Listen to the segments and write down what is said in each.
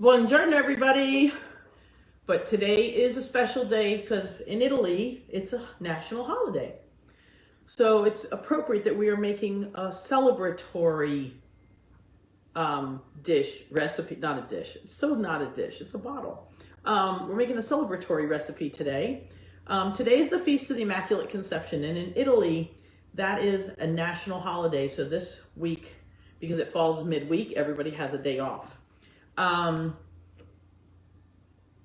Buongiorno, everybody. But today is a special day because in Italy, it's a national holiday. So it's appropriate that we are making a celebratory dish, recipe, not a dish. It's so not a dish, it's a bottle. We're making a celebratory recipe today. Today is the Feast of the Immaculate Conception, and in Italy, that is a national holiday. So this week, because it falls midweek, everybody has a day off.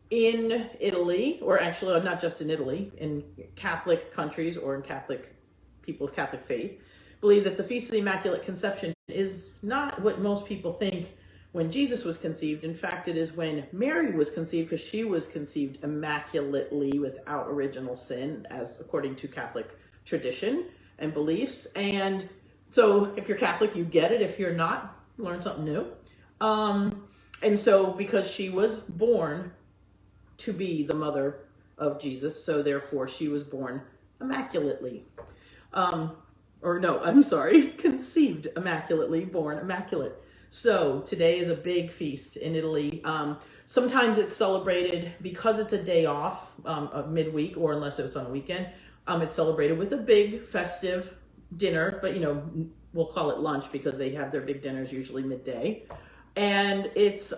In Italy, or actually not just in Italy, in Catholic countries or in Catholic people of Catholic faith, believe that the Feast of the Immaculate Conception is not what most people think when Jesus was conceived. In fact, it is when Mary was conceived, because she was conceived immaculately without original sin, as according to Catholic tradition and beliefs. And so if you're Catholic, you get it. If you're not, learn something new. And so because she was born to be the mother of Jesus, so therefore she was born immaculately. Conceived immaculately, born immaculate. So today is a big feast in Italy. Sometimes it's celebrated because it's a day off of midweek, or unless it's on a weekend, it's celebrated with a big festive dinner, but we'll call it lunch because they have their big dinners usually midday. And it's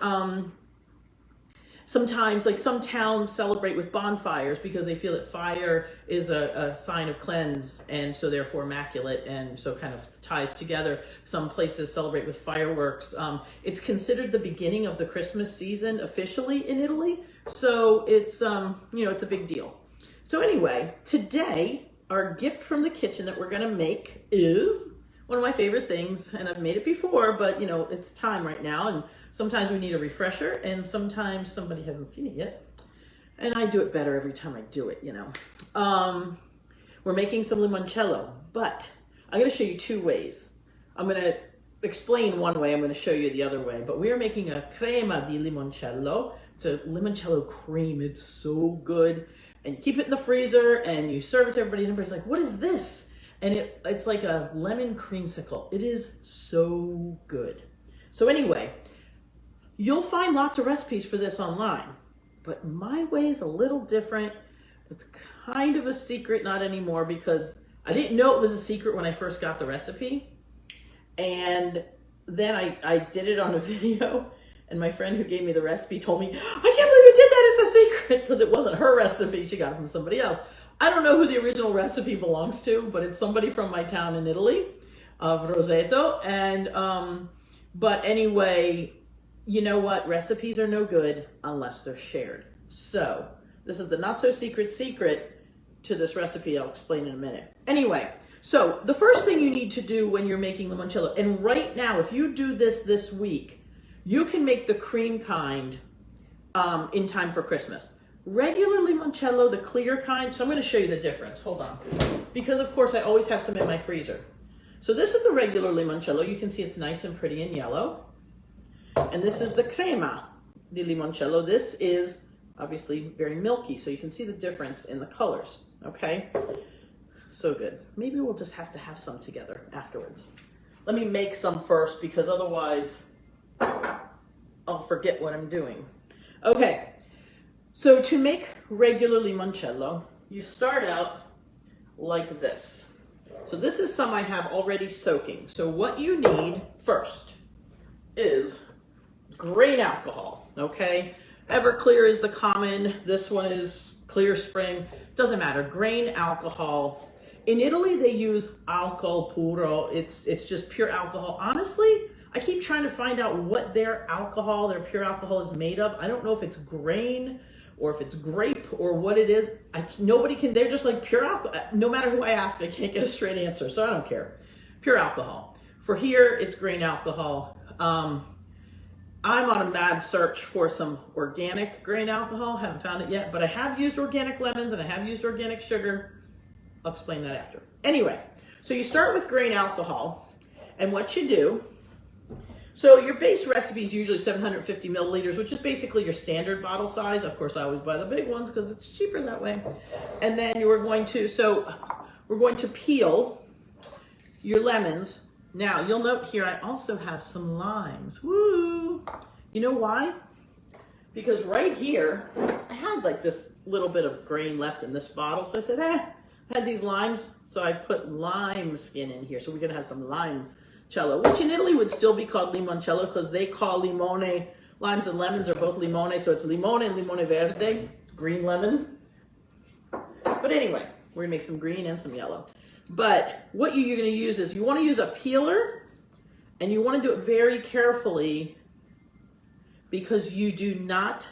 sometimes, like some towns celebrate with bonfires because they feel that fire is a sign of cleanse, and so therefore immaculate, and so kind of ties together. Some places celebrate with fireworks. It's considered the beginning of the Christmas season officially in Italy, so it's it's a big deal. So anyway, today our gift from the kitchen that we're gonna make is one of my favorite things, and I've made it before, but it's time right now, and sometimes we need a refresher, and sometimes somebody hasn't seen it yet, and I do it better every time I do it, We're making some limoncello, but I'm going to show you two ways. I'm going to explain one way, I'm going to show you the other way, but we are making a crema di limoncello. It's a limoncello cream. It's so good, and you keep it in the freezer, and you serve it to everybody, and everybody's like, what is this? And it's like a lemon creamsicle. It is so good. So anyway, you'll find lots of recipes for this online, but my way is a little different. It's kind of a secret, not anymore, because I didn't know it was a secret when I first got the recipe. And then I did it on a video, and my friend who gave me the recipe told me, I can't believe you did that, it's a secret, because it wasn't her recipe, she got it from somebody else. I don't know who the original recipe belongs to, but it's somebody from my town in Italy, of Roseto. And, but anyway, you know what? Recipes are no good unless they're shared. So this is the not so secret to this recipe. I'll explain in a minute. Anyway, so the first thing you need to do when you're making limoncello, and right now, if you do this week, you can make the cream kind in time for Christmas. Regular limoncello, the clear kind, so I'm going to show you the difference. Hold on. Because, of course, I always have some in my freezer. So this is the regular limoncello. You can see it's nice and pretty and yellow. And this is the crema di limoncello. This is obviously very milky, so you can see the difference in the colors, okay? So good. Maybe we'll just have to have some together afterwards. Let me make some first, because otherwise I'll forget what I'm doing. Okay. So to make regular limoncello, you start out like this. So this is some I have already soaking. So what you need first is grain alcohol, okay? Everclear is the common. This one is Clear Spring. Doesn't matter. Grain alcohol. In Italy, they use alcol puro. It's just pure alcohol. Honestly, I keep trying to find out what their pure alcohol is made of. I don't know if it's grain or if it's grape or what it is. They're just like pure alcohol. No matter who I ask, I can't get a straight answer, so I don't care. Pure alcohol. For here, it's grain alcohol. I'm on a mad search for some organic grain alcohol. Haven't found it yet, but I have used organic lemons and I have used organic sugar. I'll explain that after. Anyway, so you start with grain alcohol, and what you do, so your base recipe is usually 750 milliliters, which is basically your standard bottle size. Of course, I always buy the big ones because it's cheaper that way. And then we're going to peel your lemons. Now, you'll note here I also have some limes. Woo! You know why? because right here, I had like this little bit of grain left in this bottle. So I said, I had these limes. So I put lime skin in here. So we're going to have some limoncello, which in Italy would still be called limoncello because they call limone, limes and lemons are both limone. So it's limone and limone verde. It's green lemon. But anyway, we're going to make some green and some yellow. But what you're going to use is you want to use a peeler, and you want to do it very carefully because you do not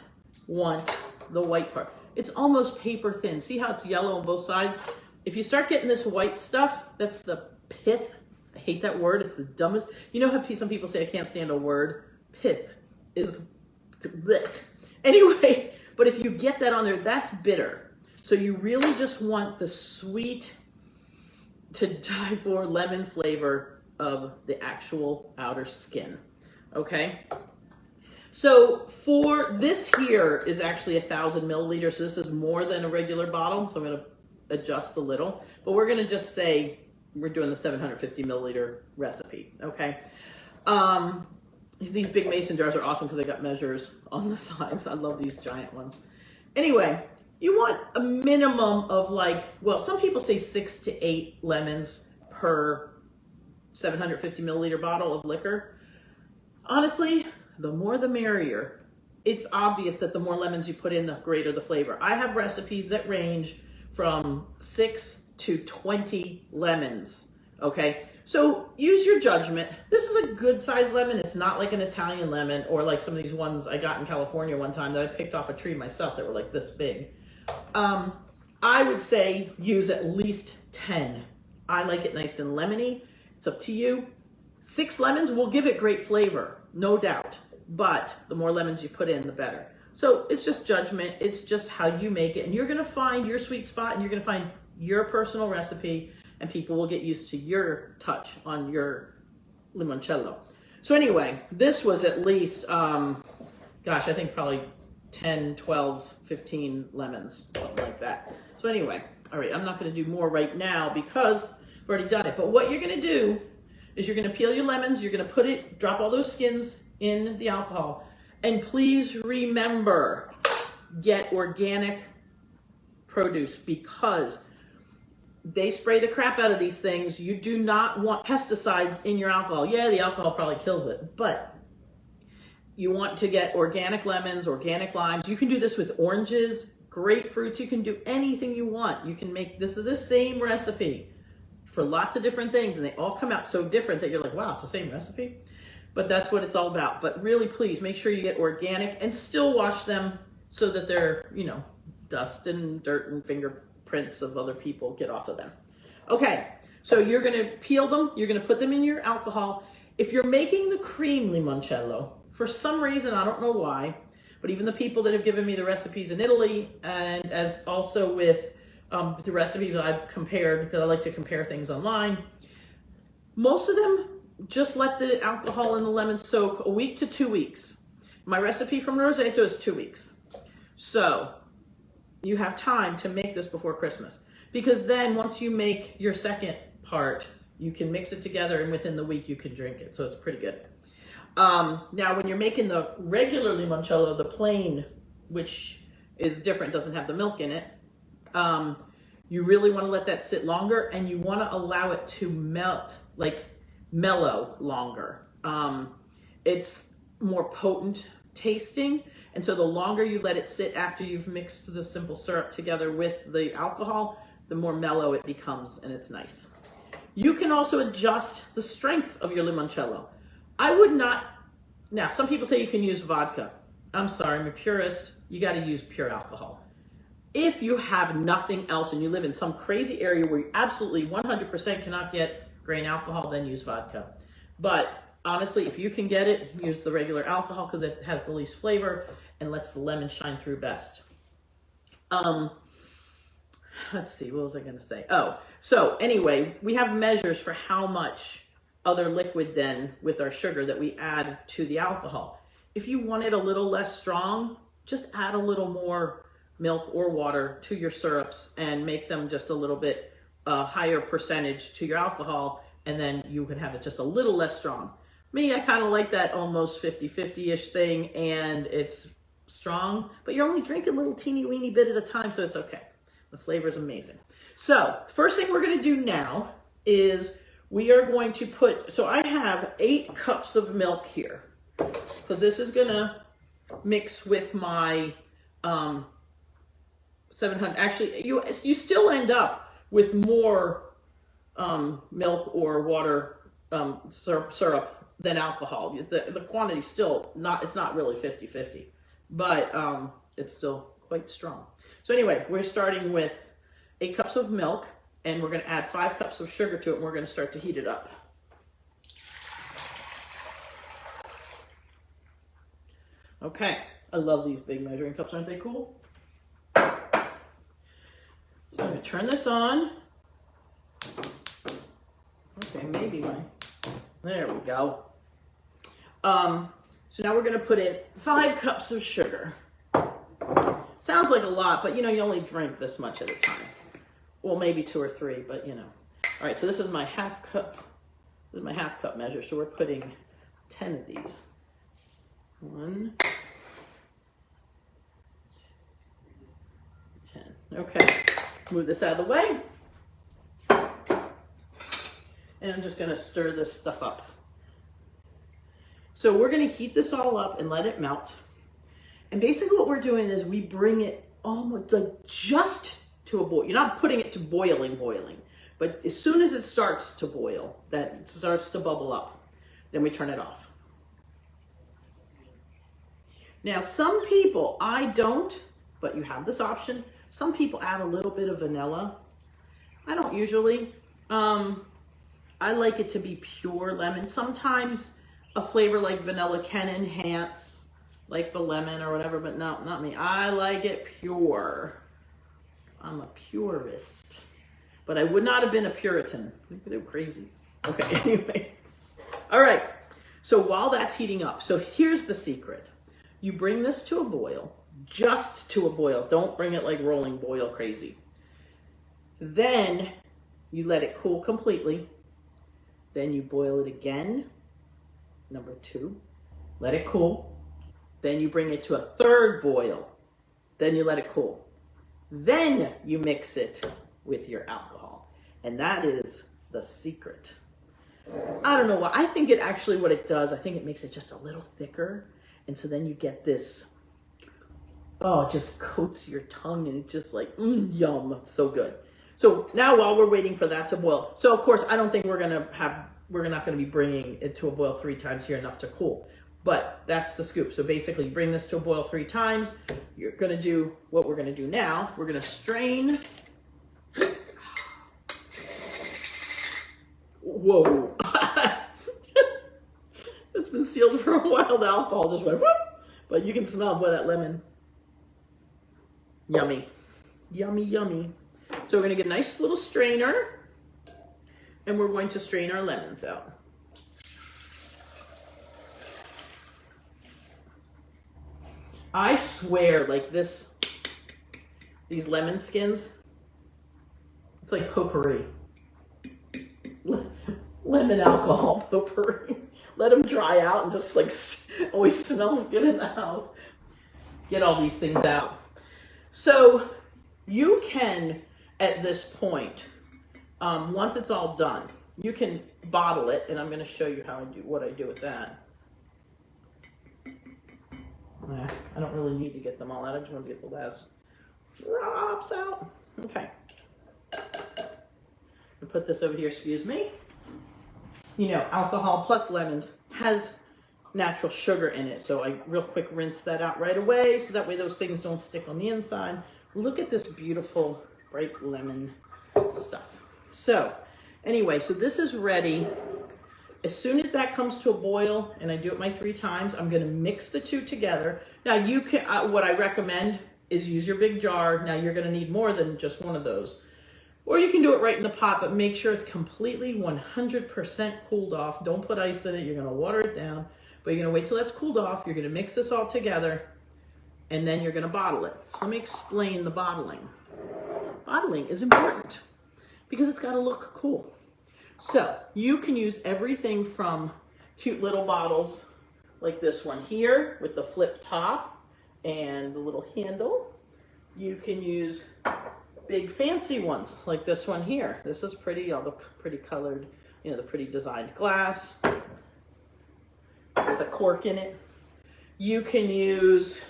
want the white part. It's almost paper thin. See how it's yellow on both sides? If you start getting this white stuff, that's the pith. I hate that word. It's the dumbest. You know how some people say, I can't stand a word? Pith is blech. Anyway, but if you get that on there, that's bitter. So you really just want the sweet to die for lemon flavor of the actual outer skin. Okay? So for this here is actually 1,000 milliliters. So this is more than a regular bottle. So I'm going to adjust a little, but we're going to just say we're doing the 750 milliliter recipe. Okay. These big mason jars are awesome because they got measures on the sides. I love these giant ones. Anyway, you want a minimum of like, well, some people say 6 to 8 lemons per 750 milliliter bottle of liquor. Honestly, the more the merrier. It's obvious that the more lemons you put in, the greater the flavor. I have recipes that range from 6 to 20 lemons. Okay, so use your judgment. This is a good sized lemon. It's not like an Italian lemon or like some of these ones I got in California one time that I picked off a tree myself that were like this big. I would say use at least 10. I like it nice and lemony. It's up to you. 6 lemons will give it great flavor, no doubt. But the more lemons you put in, the better. So it's just judgment. It's just how you make it. And you're going to find your sweet spot and you're going to find your personal recipe and people will get used to your touch on your limoncello. So anyway, this was at least, gosh, I think probably 10, 12, 15 lemons, something like that. So anyway, all right, I'm not going to do more right now because I've already done it. But what you're going to do is you're going to peel your lemons. You're going to drop all those skins in the alcohol. And please remember, get organic produce because they spray the crap out of these things. You do not want pesticides in your alcohol. Yeah, the alcohol probably kills it, but you want to get organic lemons, organic limes. You can do this with oranges, grapefruits. You can do anything you want. You can make, this is the same recipe for lots of different things, and they all come out so different that you're like, wow, it's the same recipe. But that's what it's all about. But really, please make sure you get organic and still wash them so that they're, you know, dust and dirt and fingerprints of other people get off of them. Okay, so you're going to peel them. You're going to put them in your alcohol. If you're making the cream limoncello, for some reason, I don't know why, but even the people that have given me the recipes in Italy and as also with the recipes I've compared, because I like to compare things online, most of them just let the alcohol and the lemon soak a week to 2 weeks. My recipe from Rosetto is 2 weeks. So you have time to make this before Christmas. Because then once you make your second part, you can mix it together and within the week you can drink it. So it's pretty good. Now when you're making the regular limoncello, the plain, which is different, doesn't have the milk in it, you really want to let that sit longer and you want to allow it to melt, like mellow longer. It's more potent tasting, and so the longer you let it sit after you've mixed the simple syrup together with the alcohol, the more mellow it becomes, and it's nice. You can also adjust the strength of your limoncello. I would not, now some people say you can use vodka. I'm sorry, I'm a purist. You got to use pure alcohol. If you have nothing else and you live in some crazy area where you absolutely 100% cannot get grain alcohol, then use vodka. But honestly, if you can get it, use the regular alcohol because it has the least flavor and lets the lemon shine through best. Let's see, what was I going to say? Oh, so anyway, we have measures for how much other liquid then with our sugar that we add to the alcohol. If you want it a little less strong, just add a little more milk or water to your syrups and make them just a little bit higher percentage to your alcohol, and then you can have it just a little less strong. Me, I kind of like that almost 50-50-ish thing, and it's strong, but you're only drinking a little teeny weeny bit at a time, so it's okay. The flavor is amazing. So first thing we're going to do now is we are going to put, so I have 8 cups of milk here, because this is going to mix with my 700. Actually, you still end up with more milk or water syrup than alcohol. The quantity still it's not really 50-50, but it's still quite strong. So anyway, we're starting with 8 cups of milk, and we're going to add 5 cups of sugar to it, and we're going to start to heat it up. Okay, I love these big measuring cups. Aren't they cool? So I'm going to turn this on. Okay, maybe there we go. So now we're going to put in 5 cups of sugar. Sounds like a lot, but you only drink this much at a time. Well, maybe 2 or 3, but All right, so this is my half cup. This is my half cup measure. So we're putting 10 of these. 1, 10. Okay, move this out of the way. And I'm just going to stir this stuff up. So we're going to heat this all up and let it melt. And basically what we're doing is we bring it almost like just to a boil. You're not putting it to boiling, but as soon as it starts to boil, that starts to bubble up, then we turn it off. Now some people, I don't, but you have this option. Some people add a little bit of vanilla. I don't usually. I like it to be pure lemon. Sometimes a flavor like vanilla can enhance like the lemon or whatever, but no, not me. I like it pure. I'm a purist. But I would not have been a Puritan. They're crazy. Okay, anyway. All right, so while that's heating up, so here's the secret. You bring this to a boil, just to a boil. Don't bring it like rolling boil crazy. Then you let it cool completely. Then you boil it again, number 2, let it cool. Then you bring it to a 3rd boil. Then you let it cool. Then you mix it with your alcohol. And that is the secret. I don't know why. I think what it does, I think it makes it just a little thicker. And so then you get this, it just coats your tongue and it's just like, yum, it's so good. So now while we're waiting for that to boil, so of course I don't think we're not going to be bringing it to a boil 3 times here, enough to cool. But that's the scoop. So basically bring this to a boil 3 times. You're going to do what we're going to do now. We're going to strain. Whoa. It's been sealed for a while. The alcohol just went whoop. But you can smell that lemon. Yummy. Yummy, yummy. So we're going to get a nice little strainer, and we're going to strain our lemons out. I swear, like these lemon skins, it's like potpourri. Lemon alcohol potpourri. Let them dry out and just like always smells good in the house. Get all these things out. So you can, at this point, once it's all done, you can bottle it, and I'm going to show you what I do with that. I don't really need to get them all out. I just want to get the last drops out. Okay. I'll put this over here, excuse me. Alcohol plus lemons has natural sugar in it. So I real quick rinse that out right away, so that way those things don't stick on the inside. Look at this beautiful bright lemon stuff. So anyway, so this is ready. As soon as that comes to a boil, and I do it my 3 times, I'm going to mix the 2 together. Now you can, what I recommend is use your big jar. Now you're going to need more than just one of those. Or you can do it right in the pot, but make sure it's completely 100% cooled off. Don't put ice in it. You're going to water it down, but you're going to wait till that's cooled off. You're going to mix this all together, and then you're going to bottle it. So let me explain the bottling. Bottling is important because it's got to look cool. So you can use everything from cute little bottles like this one here with the flip top and the little handle. You can use big fancy ones like this one here. This is pretty, all the pretty colored, you know, the pretty designed glass with a cork in it. You can use,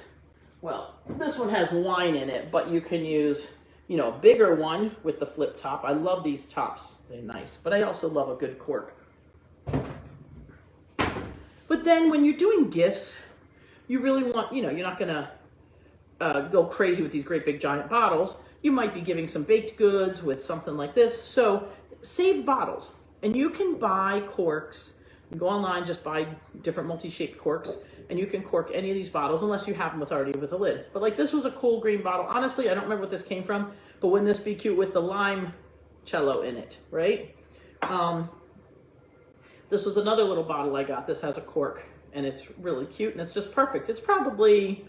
well, this one has wine in it, but you can use, you know, a bigger one with the flip top. I love these tops, they're nice, but I also love a good cork. But then when you're doing gifts, you really want, you know, you're not gonna go crazy with these great big giant bottles. You might be giving some baked goods with something like this. So save bottles, and you can buy corks. You go online, just buy different multi-shaped corks, and you can cork any of these bottles unless you have them already with a lid. But like this was a cool green bottle. Honestly, I don't remember what this came from, but wouldn't this be cute with the limoncello in it, right? This was another little bottle I got. This has a cork, and it's really cute, and it's just perfect. It's probably,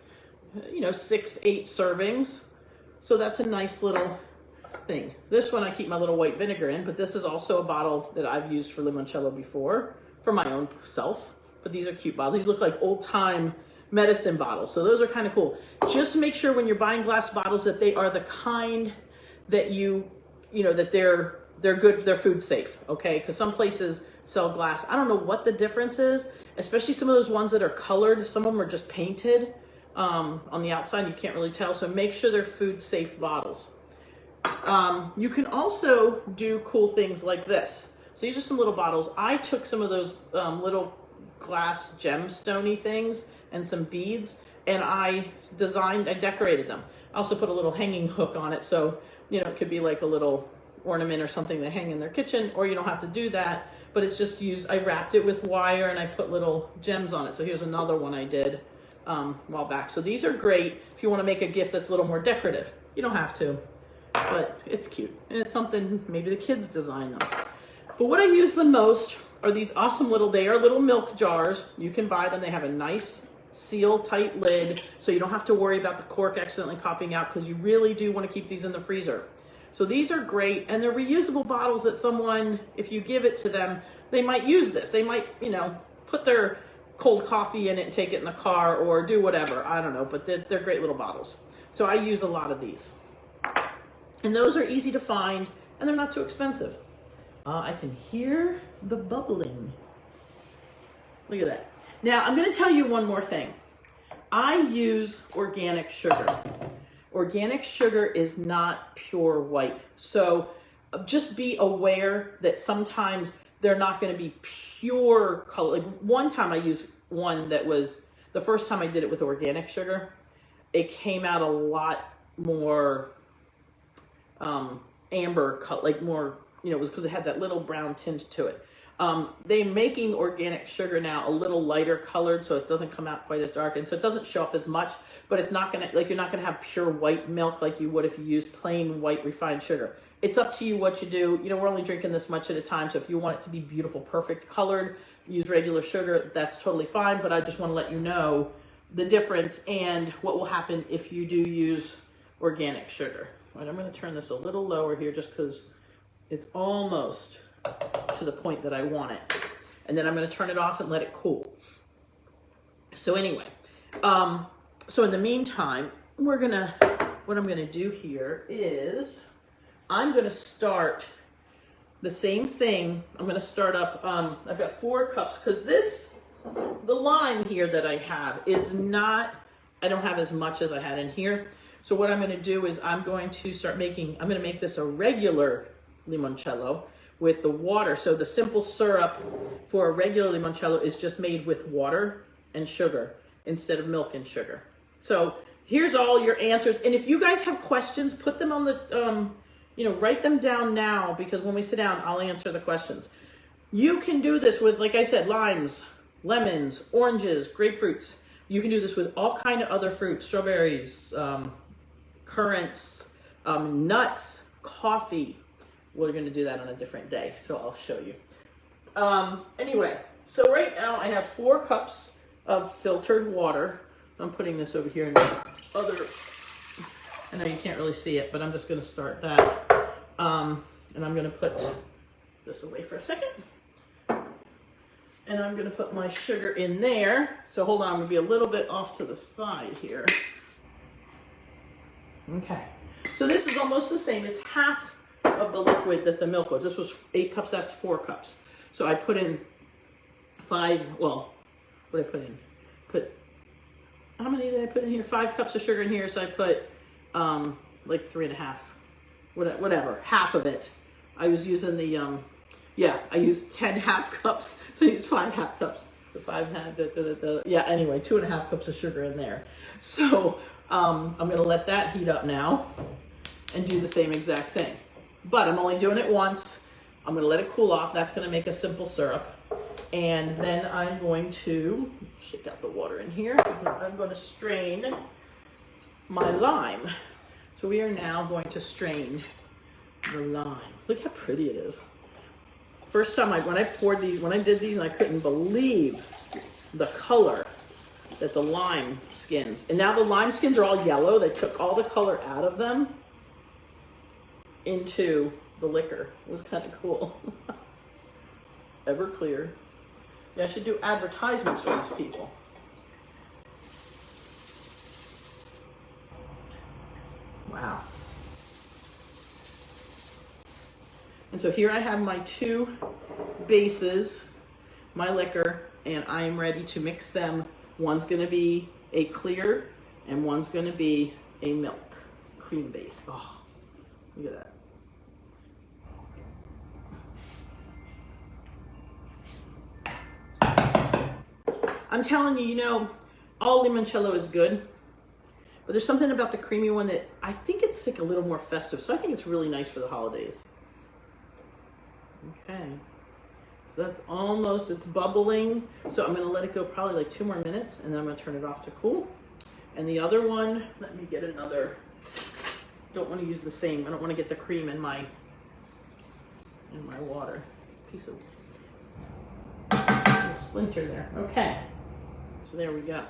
you know, 6-8 servings. So that's a nice little thing. This one I keep my little white vinegar in, but this is also a bottle that I've used for limoncello before for my own self. But these are cute bottles. These look like old-time medicine bottles. So those are kind of cool. Just make sure when you're buying glass bottles that they are the kind that you know, that they're good, they're food safe, okay? Because some places sell glass. I don't know what the difference is, especially some of those ones that are colored. Some of them are just painted on the outside. You can't really tell. So make sure they're food safe bottles. You can also do cool things like this. So these are some little bottles. I took some of those little glass gemstone-y things and some beads, and I decorated them. I also put a little hanging hook on it, so you know, it could be like a little ornament or something they hang in their kitchen, or you don't have to do that, but it's just used. I wrapped it with wire and I put little gems on it. So here's another one I did a while back. So these are great if you want to make a gift that's a little more decorative. You don't have to, but it's cute, and it's something maybe the kids design them. But what I use the most are these awesome they are little milk jars. You can buy them. They have a nice seal tight lid, so you don't have to worry about the cork accidentally popping out, because you really do want to keep these in the freezer. So these are great, and they're reusable bottles that someone, if you give it to them, they might use this. They might, you know, put their cold coffee in it and take it in the car, or do whatever. I don't know, but they're great little bottles. So I use a lot of these. And those are easy to find, and they're not too expensive. I can hear the bubbling. Look at that. Now, I'm going to tell you one more thing. I use organic sugar. Organic sugar is not pure white. So just be aware that sometimes they're not going to be pure color. Like one time I used one that was, the first time I did it with organic sugar, it came out a lot more amber color, like more, you know, it was because it had that little brown tint to it. They're making organic sugar now a little lighter colored, so it doesn't come out quite as dark, and so it doesn't show up as much, but it's not gonna, like, you're not gonna have pure white milk like you would if you used plain white refined sugar. It's up to you what you do. You know, we're only drinking this much at a time, so if you want it to be beautiful, perfect colored, use regular sugar, that's totally fine, but I just want to let you know the difference and what will happen if you do use organic sugar. All right, I'm going to turn this a little lower here just because it's almost to the point that I want it. And then I'm going to turn it off and let it cool. So anyway, so in the meantime, what I'm going to do here is I'm going to start the same thing. I'm going to start up, I've got 4 cups because the lime here that I have is not, I don't have as much as I had in here. So what I'm going to do is I'm going to make this a regular limoncello with the water. So the simple syrup for a regular limoncello is just made with water and sugar instead of milk and sugar. So here's all your answers. And if you guys have questions, put them on the, write them down now, because when we sit down, I'll answer the questions. You can do this with, like I said, limes, lemons, oranges, grapefruits. You can do this with all kind of other fruits, strawberries, currants, nuts, coffee. We're going to do that on a different day, so I'll show you. Anyway, so right now I have 4 cups of filtered water. So I'm putting this over here in the other, I know you can't really see it, but I'm just going to start that. And I'm going to put this away for a second. And I'm gonna put my sugar in there. So hold on, I'm gonna be a little bit off to the side here. Okay, so this is almost the same. It's half of the liquid that the milk was. This was 8 cups, that's 4 cups. So I put in 5, well, what did I put in? How many did I put in here? 5 cups of sugar in here, so I put like 3.5, whatever, half of it. I was using the, I used 10 half cups, so I used 5 half cups. So 5 half, yeah, anyway, 2.5 cups of sugar in there. So I'm gonna let that heat up now and do the same exact thing. But I'm only doing it once. I'm gonna let it cool off. That's gonna make a simple syrup. And then I'm going to shake out the water in here because I'm going to strain my lime. So we are now going to strain the lime. Look how pretty it is. First time when I did these, and I couldn't believe the color that the lime skins. And now the lime skins are all yellow. They took all the color out of them into the liquor. It was kind of cool. Everclear. Yeah, I should do advertisements for these people. Wow. And so here I have my 2 bases, my liquor, and I am ready to mix them. One's going to be a clear and one's going to be a milk cream base. Oh, look at that. I'm telling you, all limoncello is good, but there's something about the creamy one that I think it's like a little more festive. So I think it's really nice for the holidays. Okay, so that's almost, it's bubbling. So I'm gonna let it go probably like 2 more minutes and then I'm gonna turn it off to cool. And the other one, let me get another, don't wanna use the same, I don't wanna get the cream in my water. Piece of splinter there, okay. So there we go.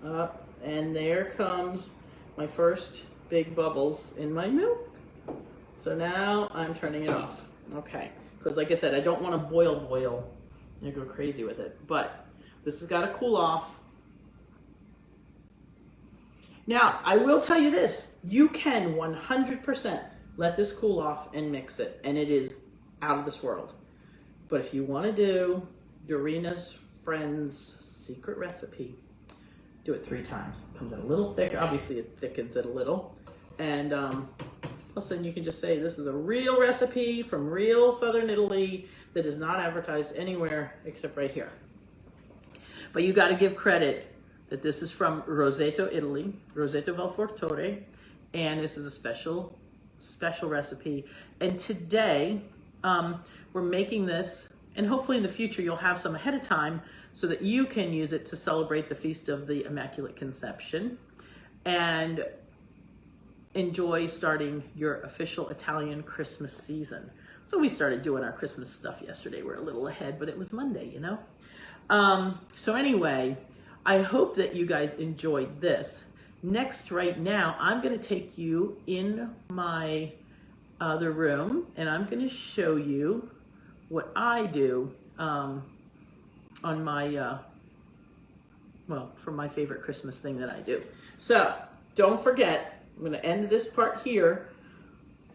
Up, and there comes my first big bubbles in my milk. So now I'm turning it off. Okay, because like I said, I don't want to boil and go crazy with it. But this has got to cool off. Now, I will tell you this. You can 100% let this cool off and mix it. And it is out of this world. But if you want to do Dorina's Friend's secret recipe, do it 3 times. Comes out a little thick. Obviously, it thickens it a little. And plus, then you can just say this is a real recipe from real Southern Italy that is not advertised anywhere except right here. But you got to give credit that this is from Roseto, Italy, Roseto Val Fortore, and this is a special recipe. And today, we're making this, and hopefully in the future you'll have some ahead of time so that you can use it to celebrate the Feast of the Immaculate Conception and enjoy starting your official Italian Christmas season. So we started doing our Christmas stuff yesterday. We're a little ahead, but it was Monday, So anyway, I hope that you guys enjoyed this. Next, right now, I'm going to take you in my other room and I'm going to show you what I do on my, for my favorite Christmas thing that I do. So don't forget, I'm going to end this part here.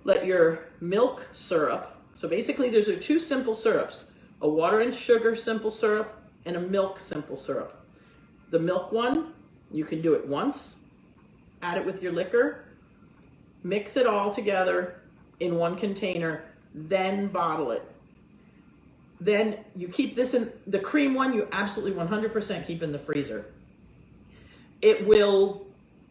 Let your milk syrup, so basically those are 2 simple syrups, a water and sugar simple syrup and a milk simple syrup. The milk one, you can do it once, add it with your liquor, mix it all together in one container, then bottle it. Then you keep this in, the cream one, you absolutely 100% keep in the freezer. It will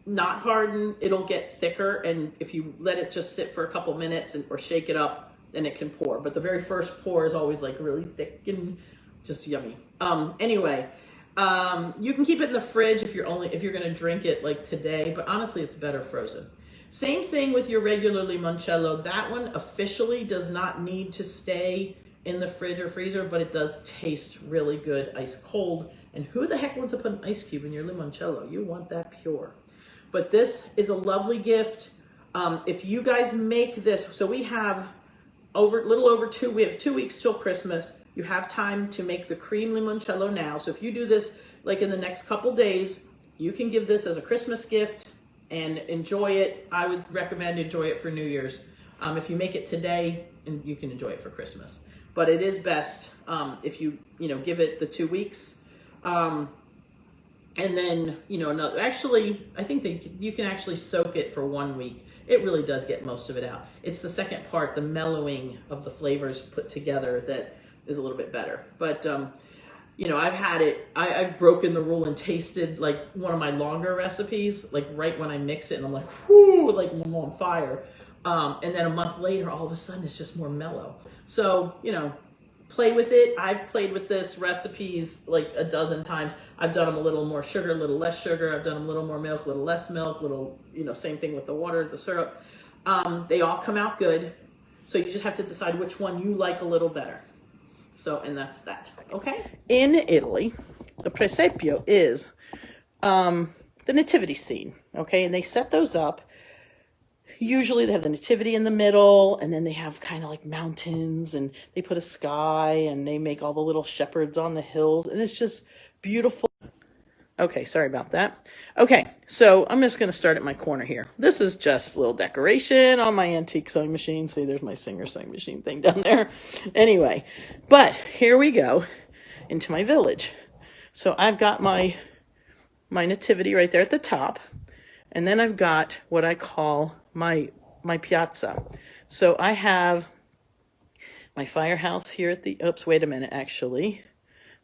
not harden, it'll get thicker, and if you let it just sit for a couple minutes or shake it up, then it can pour. But the very first pour is always like really thick and just yummy. Anyway, you can keep it in the fridge if you're gonna drink it like today, but honestly it's better frozen. Same thing with your regular limoncello. That one officially does not need to stay in the fridge or freezer, but it does taste really good ice cold. And who the heck wants to put an ice cube in your limoncello? You want that pure. But this is a lovely gift. If you guys make this, so we have we have 2 weeks till Christmas. You have time to make the cream limoncello now. So if you do this like in the next couple days, you can give this as a Christmas gift and enjoy it. I would recommend enjoy it for New Year's. If you make it today, and you can enjoy it for Christmas. But it is best if you give it the 2 weeks. And then, actually, I think that you can actually soak it for 1 week. It really does get most of it out. It's the second part, the mellowing of the flavors put together, that is a little bit better. But, I've had it, I've broken the rule and tasted like one of my longer recipes, like right when I mix it, and I'm like, whoo, like I'm on fire. And then a month later, all of a sudden, it's just more mellow. So, play with it. I've played with this recipes like a dozen times. I've done them a little more sugar, a little less sugar. I've done them a little more milk, a little less milk, same thing with the water, the syrup. They all come out good. So you just have to decide which one you like a little better. So, and that's that. Okay. In Italy, the presepio is the nativity scene. Okay. And they set those up. Usually they have the nativity in the middle, and then they have kind of like mountains, and they put a sky, and they make all the little shepherds on the hills, and it's just beautiful. Okay, sorry about that. Okay, so I'm just going to start at my corner here. This is just a little decoration on my antique sewing machine. See, there's my Singer sewing machine thing down there. Anyway, but here we go into my village. So I've got my nativity right there at the top, and then I've got what I call my piazza. So I have my firehouse here at the, oops, wait a minute, actually.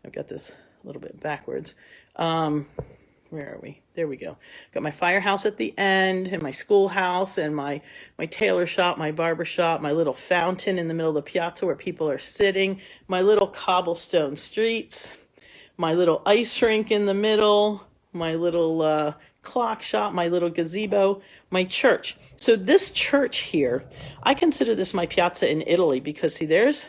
I've got this a little bit backwards. Where are we? There we go. Got my firehouse at the end, and my schoolhouse, and my tailor shop, my barber shop, my little fountain in the middle of the piazza where people are sitting, my little cobblestone streets, my little ice rink in the middle, my little clock shop, my little gazebo, my church. So this church here, I consider this my piazza in Italy because, see, there's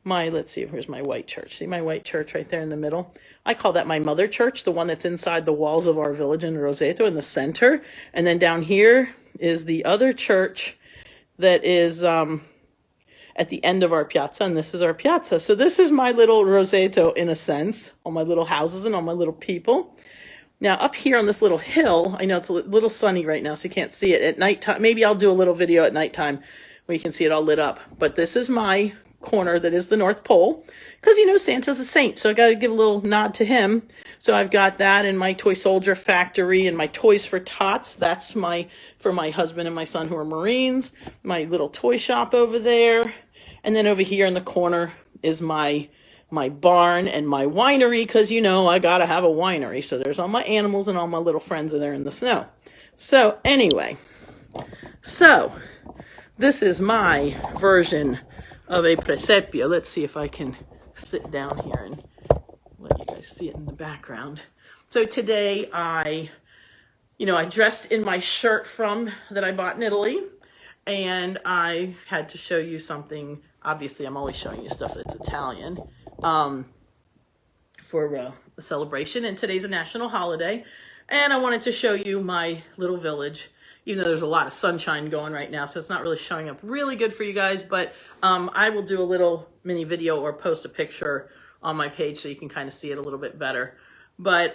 my, let's see, here's my white church. See my white church right there in the middle? I call that my mother church, the one that's inside the walls of our village in Roseto in the center. And then down here is the other church that is at the end of our piazza, and this is our piazza. So this is my little Roseto in a sense, all my little houses and all my little people. Now, up here on this little hill, I know it's a little sunny right now, so you can't see it at nighttime. Maybe I'll do a little video at nighttime where you can see it all lit up. But this is my corner that is the North Pole, because, Santa's a saint, so I got to give a little nod to him. So I've got that in my toy soldier factory and my Toys for Tots. That's for my husband and my son who are Marines. My little toy shop over there. And then over here in the corner is my barn and my winery, because I gotta have a winery. So there's all my animals and all my little friends in there in the snow. So anyway, this is my version of a presepio. Let's see if I can sit down here and let you guys see it in the background. So today I dressed in my shirt that I bought in Italy, and I had to show you something. Obviously, I'm always showing you stuff that's Italian. For a celebration, and today's a national holiday, and I wanted to show you my little village, even though there's a lot of sunshine going right now, so it's not really showing up really good for you guys, but I will do a little mini video or post a picture on my page so you can kind of see it a little bit better. But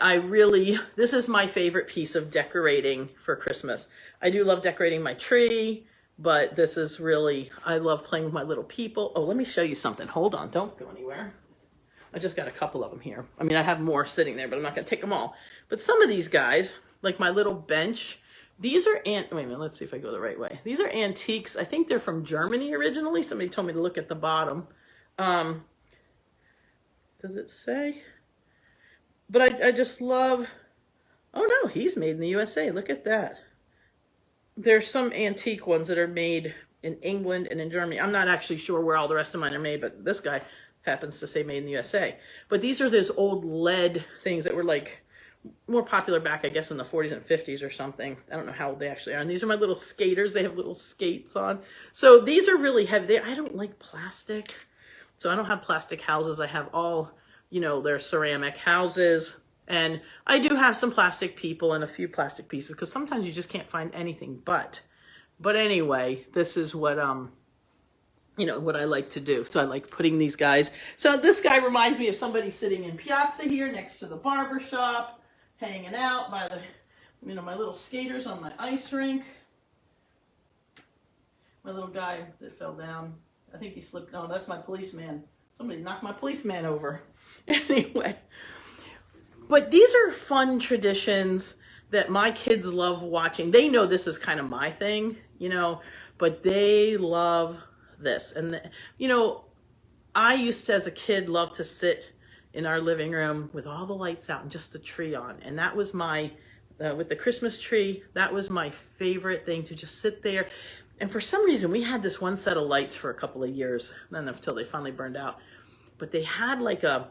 this is my favorite piece of decorating for Christmas. I do love decorating my tree, but this is I love playing with my little people. Oh, let me show you something. Hold on, don't go anywhere. I just got a couple of them here. I mean, I have more sitting there, but I'm not going to take them all. But some of these guys, like my little bench, these are, wait a minute, let's see if I go the right way. These are antiques. I think they're from Germany originally. Somebody told me to look at the bottom. Does it say? But I just love, oh no, he's made in the USA. Look at that. There's some antique ones that are made in England and in Germany. I'm not actually sure where all the rest of mine are made, but this guy happens to say made in the USA. But these are those old lead things that were like more popular back, I guess, in the 40s and 50s or something. I don't know how old they actually are. And these are my little skaters. They have little skates on. So these are really heavy. I don't like plastic. So I don't have plastic houses. I have all, they're ceramic houses. And I do have some plastic people and a few plastic pieces, because sometimes you just can't find anything but. But anyway, this is what you know, what I like to do. So I like putting these guys. So this guy reminds me of somebody sitting in Piazza here next to the barber shop, hanging out by the, you know, my little skaters on my ice rink. My little guy that fell down. I think he slipped. No, that's my policeman. Somebody knocked my policeman over. Anyway. But these are fun traditions that my kids love watching. They know this is kind of my thing, you know, but they love this. And, you know, I used to, as a kid, love to sit in our living room with all the lights out and just the tree on. And that was my, with the Christmas tree, that was my favorite thing, to just sit there. And for some reason, we had this one set of lights for a couple of years, not enough till they finally burned out. But they had like a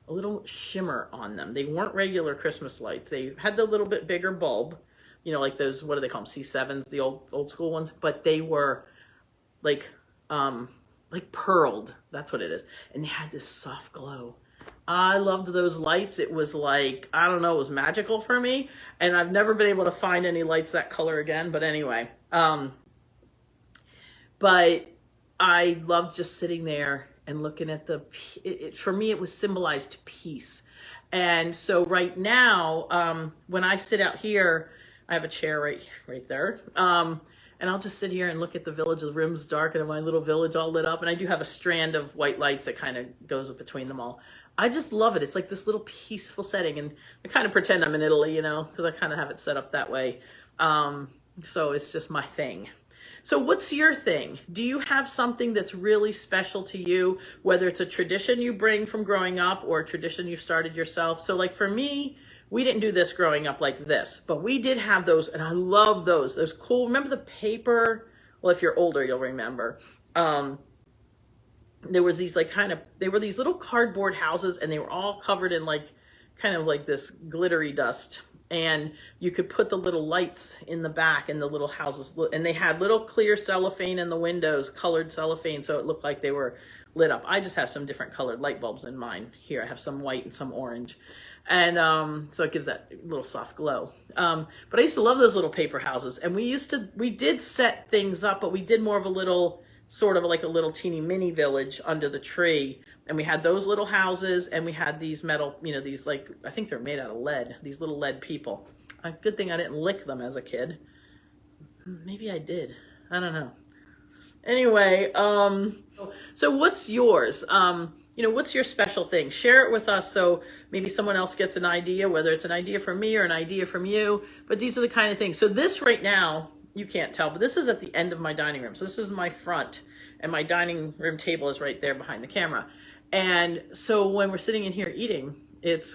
little shimmer on them. They weren't regular Christmas lights. They had the little bit bigger bulb, you know, like those, what do they call them, C7s, the old school ones. But they were like pearled. That's what it is. And they had this soft glow. I loved those lights. It was like, I don't know, it was magical for me. And I've never been able to find any lights that color again. But anyway, but I loved just sitting there and looking at the, for me, it was symbolized peace. And so right now, when I sit out here, I have a chair right there. And I'll just sit here and look at the village. The room's dark and my little village all lit up. And I do have a strand of white lights that kind of goes between them all. I just love it. It's like this little peaceful setting. And I kind of pretend I'm in Italy, you know, because I kind of have it set up that way. So it's just my thing. So what's your thing? Do you have something that's really special to you, whether it's a tradition you bring from growing up or a tradition you started yourself? So like for me, we didn't do this growing up like this, but we did have those, and I love those. Those cool, remember the paper? Well, if you're older, you'll remember. There was these like they were these little cardboard houses, and they were all covered in like, kind of like this glittery dust. And you could put the little lights in the back in the little houses. And they had little clear cellophane in the windows, colored cellophane, so it looked like they were lit up. I just have some different colored light bulbs in mine. Here, I have some white and some orange. And so it gives that little soft glow. But I used to love those little paper houses. And we did set things up, but we did more of a little, sort of like a little teeny mini village under the tree. And we had those little houses, and we had these metal, you know, these like, I think they're made out of lead, these little lead people. A good thing I didn't lick them as a kid. Maybe I did. I don't know. Anyway, so what's yours? You know, what's your special thing? Share it with us so maybe someone else gets an idea, whether it's an idea from me or an idea from you. But these are the kind of things. So this right now, you can't tell, but this is at the end of my dining room. So this is my front, and my dining room table is right there behind the camera. And so when we're sitting in here eating,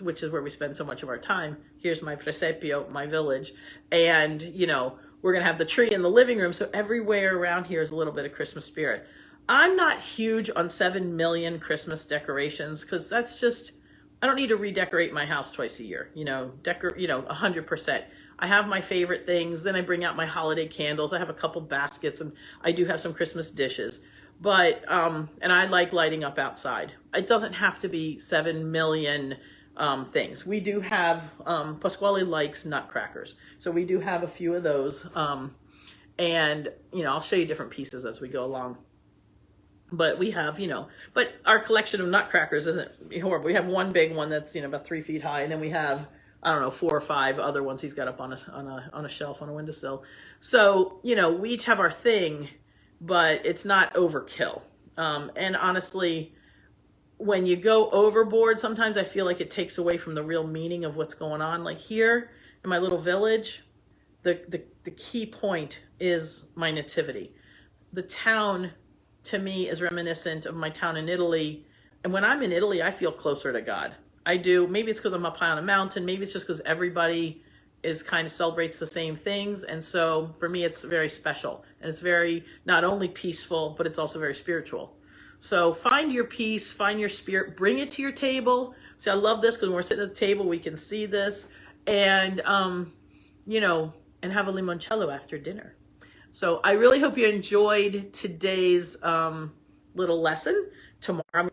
which is where we spend so much of our time, here's my presepio, my village. And, you know, we're going to have the tree in the living room. So everywhere around here is a little bit of Christmas spirit. I'm not huge on 7 million Christmas decorations, because that's just, I don't need to redecorate my house twice a year, you know, 100%. I have my favorite things. Then I bring out my holiday candles. I have a couple baskets, and I do have some Christmas dishes. But, and I like lighting up outside. It doesn't have to be 7 million things. We do have, Pasquale likes nutcrackers. So we do have a few of those. And, you know, I'll show you different pieces as we go along. But we have, you know, but our collection of nutcrackers isn't horrible. We have one big one that's, you know, about 3 feet high. And then we have, I don't know, 4 or 5 other ones he's got up on a shelf on a windowsill. So, you know, we each have our thing, but it's not overkill. And honestly, when you go overboard, sometimes I feel like it takes away from the real meaning of what's going on. Like here in my little village, the key point is my nativity. The town, to me, is reminiscent of my town in Italy. And when I'm in Italy, I feel closer to God. I do. Maybe it's because I'm up high on a mountain. Maybe it's just because everybody is kind of celebrates the same things. And so for me, it's very special. And it's very, not only peaceful, but it's also very spiritual. So find your peace, find your spirit, bring it to your table. See, I love this because when we're sitting at the table, we can see this. And, you know, and have a limoncello after dinner. So I really hope you enjoyed today's little lesson. Tomorrow,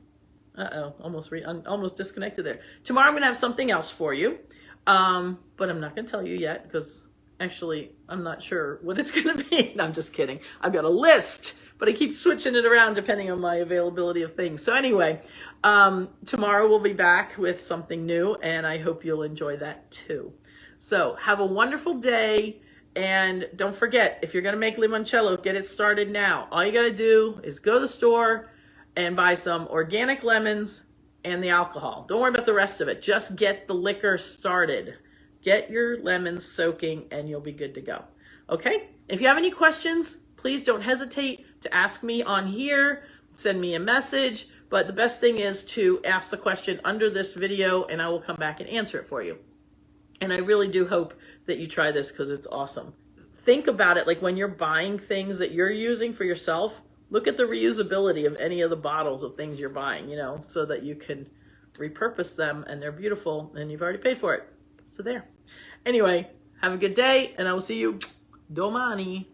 almost disconnected there. Tomorrow I'm going to have something else for you. But I'm not going to tell you yet because actually I'm not sure what it's going to be. No, I'm just kidding. I've got a list, but I keep switching it around depending on my availability of things. So anyway, tomorrow we'll be back with something new, and I hope you'll enjoy that too. So have a wonderful day. And don't forget, if you're going to make limoncello, get it started now. All you got to do is go to the store and buy some organic lemons and the alcohol. Don't worry about the rest of it. Just get the liquor started. Get your lemons soaking and you'll be good to go. Okay? If you have any questions, please don't hesitate to ask me on here. Send me a message. But the best thing is to ask the question under this video and I will come back and answer it for you. And I really do hope that you try this because it's awesome. Think about it like when you're buying things that you're using for yourself, look at the reusability of any of the bottles of things you're buying, you know, so that you can repurpose them and they're beautiful and you've already paid for it. So there. Anyway, have a good day and I will see you domani.